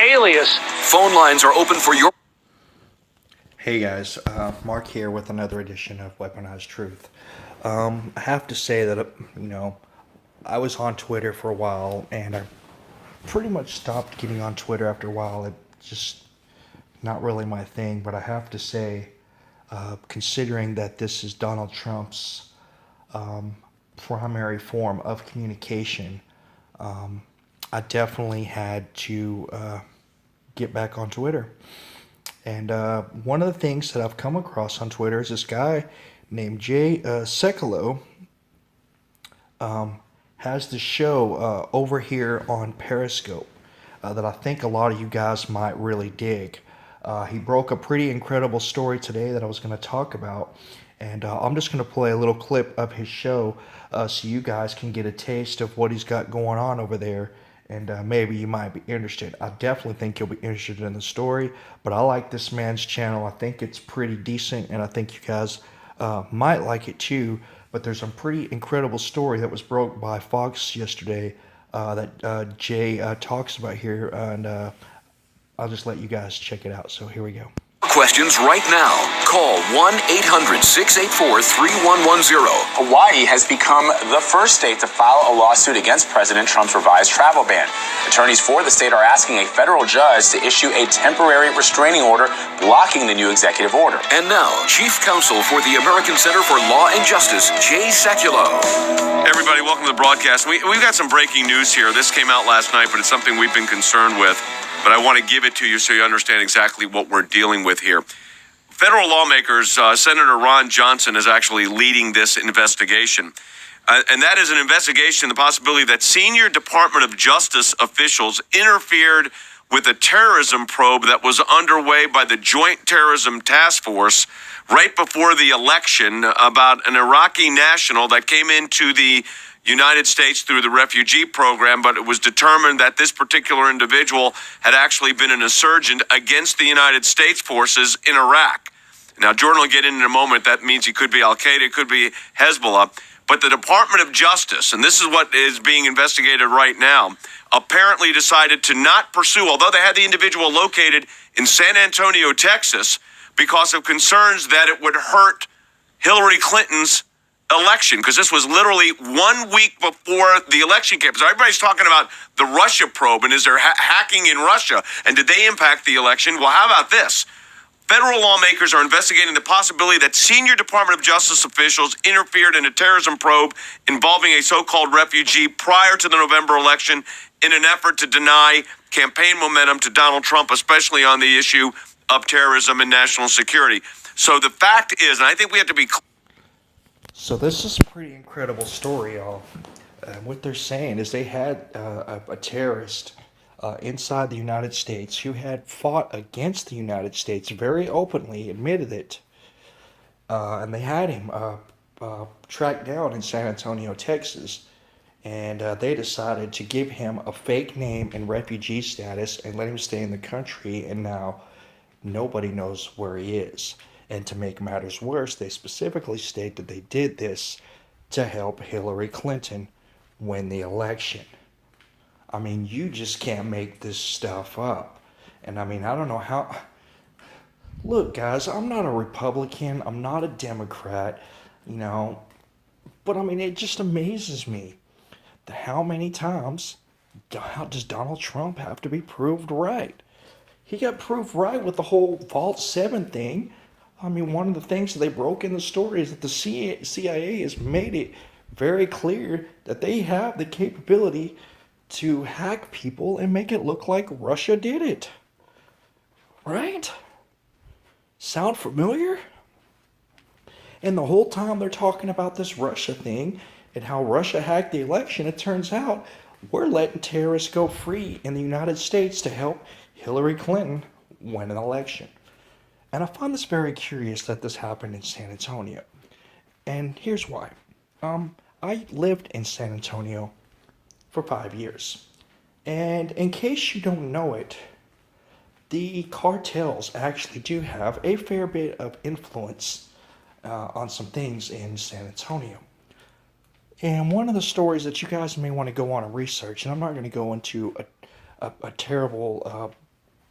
alias. Phone lines are open for your... Hey guys, Mark here with another edition of Weaponized Truth. I have to say that, I was on Twitter for a while, and I pretty much stopped getting on Twitter after a while. It's just not really my thing, but I have to say, considering that this is Donald Trump's primary form of communication, I definitely had to get back on Twitter. And one of the things that I've come across on Twitter is this guy named Jay Sekulow has this show over here on Periscope that I think a lot of you guys might really dig. He broke a pretty incredible story today that I was going to talk about. And I'm just going to play a little clip of his show so you guys can get a taste of what he's got going on over there. And maybe you might be interested. I definitely think you'll be interested in the story. But I like this man's channel. I think it's pretty decent, and I think you guys might like it too. But there's some pretty incredible story that was broke by Fox yesterday that Jay talks about here. And I'll just let you guys check it out. So here we go. Questions right now. Call 1-800-684-3110. Hawaii has become the first state to file a lawsuit against President Trump's revised travel ban. Attorneys for the state are asking a federal judge to issue a temporary restraining order blocking the new executive order. And now, Chief Counsel for the American Center for Law and Justice, Jay Sekulow. Everybody, welcome to the broadcast. We've got some breaking news here. This came out last night, but it's something we've been concerned with. But I want to give it to you so you understand exactly what we're dealing with here. Federal lawmakers, Senator Ron Johnson is actually leading this investigation. And that is an investigation, the possibility that senior Department of Justice officials interfered with a terrorism probe that was underway by the Joint Terrorism Task Force right before the election about an Iraqi national that came into the United States through the refugee program, but it was determined that this particular individual had actually been an insurgent against the United States forces in Iraq. Now, Jordan will get in a moment. That means he could be Al-Qaeda, it could be Hezbollah. But the Department of Justice, and this is what is being investigated right now, apparently decided to not pursue, although they had the individual located in San Antonio, Texas, because of concerns that it would hurt Hillary Clinton's election, because this was literally 1 week before the election came. So everybody's talking about the Russia probe, and is there hacking in Russia, and did they impact the election? Well, how about this? Federal lawmakers are investigating the possibility that senior Department of Justice officials interfered in a terrorism probe involving a so-called refugee prior to the November election in an effort to deny campaign momentum to Donald Trump, especially on the issue of terrorism and national security. So the fact is, and I think we have to be clear. So this is a pretty incredible story, y'all. What they're saying is they had a terrorist inside the United States who had fought against the United States, very openly admitted it. And they had him tracked down in San Antonio, Texas. And they decided to give him a fake name and refugee status and let him stay in the country. And now nobody knows where he is. And to make matters worse, they specifically state that they did this to help Hillary Clinton win the election. I mean, you just can't make this stuff up. And I mean, I don't know how... Look, guys, I'm not a Republican. I'm not a Democrat, But I mean, it just amazes me that how many times does Donald Trump have to be proved right? He got proved right with the whole Vault 7 thing. I mean, one of the things that they broke in the story is that the CIA has made it very clear that they have the capability to hack people and make it look like Russia did it. Right? Sound familiar? And the whole time they're talking about this Russia thing and how Russia hacked the election, it turns out we're letting terrorists go free in the United States to help Hillary Clinton win an election. And I find this very curious that this happened in San Antonio. And here's why. I lived in San Antonio for 5 years. And in case you don't know it, the cartels actually do have a fair bit of influence on some things in San Antonio. And one of the stories that you guys may want to go on and research, and I'm not going to go into a terrible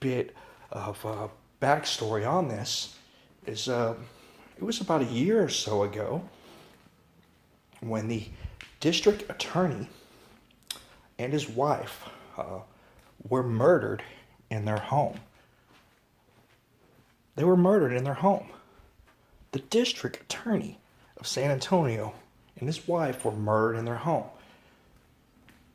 bit of backstory on this is it was about a year or so ago when the district attorney and his wife were murdered in their home. They were murdered in their home. The district attorney of San Antonio and his wife were murdered in their home.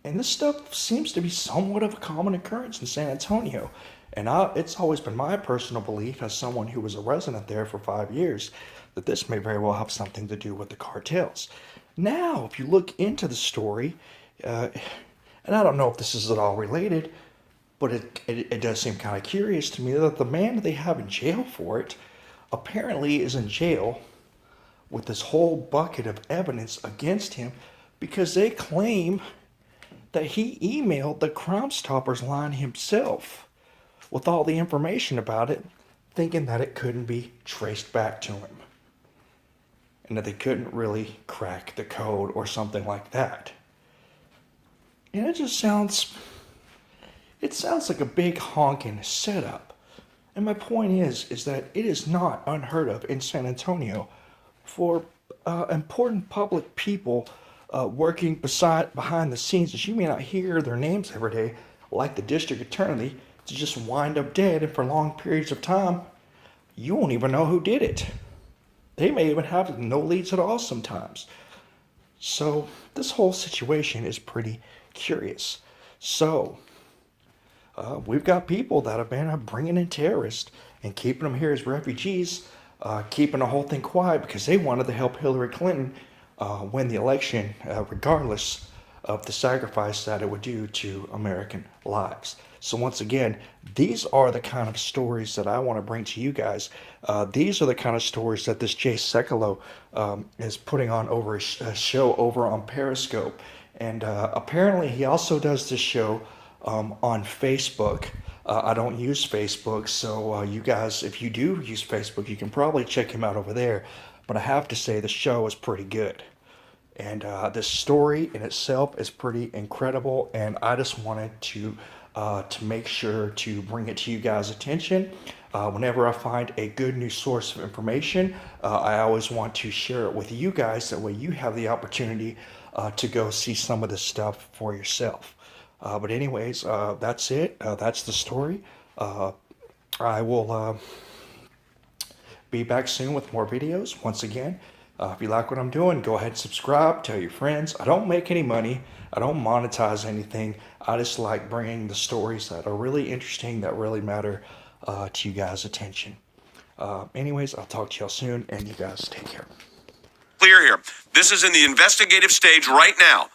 And this stuff seems to be somewhat of a common occurrence in San Antonio. And it's always been my personal belief, as someone who was a resident there for 5 years, that this may very well have something to do with the cartels. Now, if you look into the story, and I don't know if this is at all related, but it does seem kind of curious to me that the man that they have in jail for it apparently is in jail with this whole bucket of evidence against him because they claim that he emailed the Crime Stoppers line himself with all the information about it, thinking that it couldn't be traced back to him and that they couldn't really crack the code or something like that. And it sounds like a big honking setup. And my point is that it is not unheard of in San Antonio for important public people working behind the scenes that you may not hear their names every day, like the district attorney, to just wind up dead, and for long periods of time, you won't even know who did it. They may even have no leads at all sometimes. So this whole situation is pretty curious. So we've got people that have been bringing in terrorists and keeping them here as refugees, keeping the whole thing quiet because they wanted to help Hillary Clinton win the election, regardless of the sacrifice that it would do to American lives. So once again, these are the kind of stories that I want to bring to you guys. These are the kind of stories that this Jay Sekulow is putting on over a show over on Periscope. And apparently he also does this show on Facebook. I don't use Facebook, so you guys, if you do use Facebook, you can probably check him out over there. But I have to say the show is pretty good. And this story in itself is pretty incredible, and I just wanted to make sure to bring it to you guys' attention. Whenever I find a good new source of information, I always want to share it with you guys. That way you have the opportunity to go see some of this stuff for yourself. But anyways, that's it. That's the story. I will be back soon with more videos. Once again, if you like what I'm doing, go ahead and subscribe. Tell your friends. I don't make any money. I don't monetize anything. I just like bringing the stories that are really interesting, that really matter to you guys' attention. Anyways, I'll talk to y'all soon, and you guys take care. Clear here. This is in the investigative stage right now.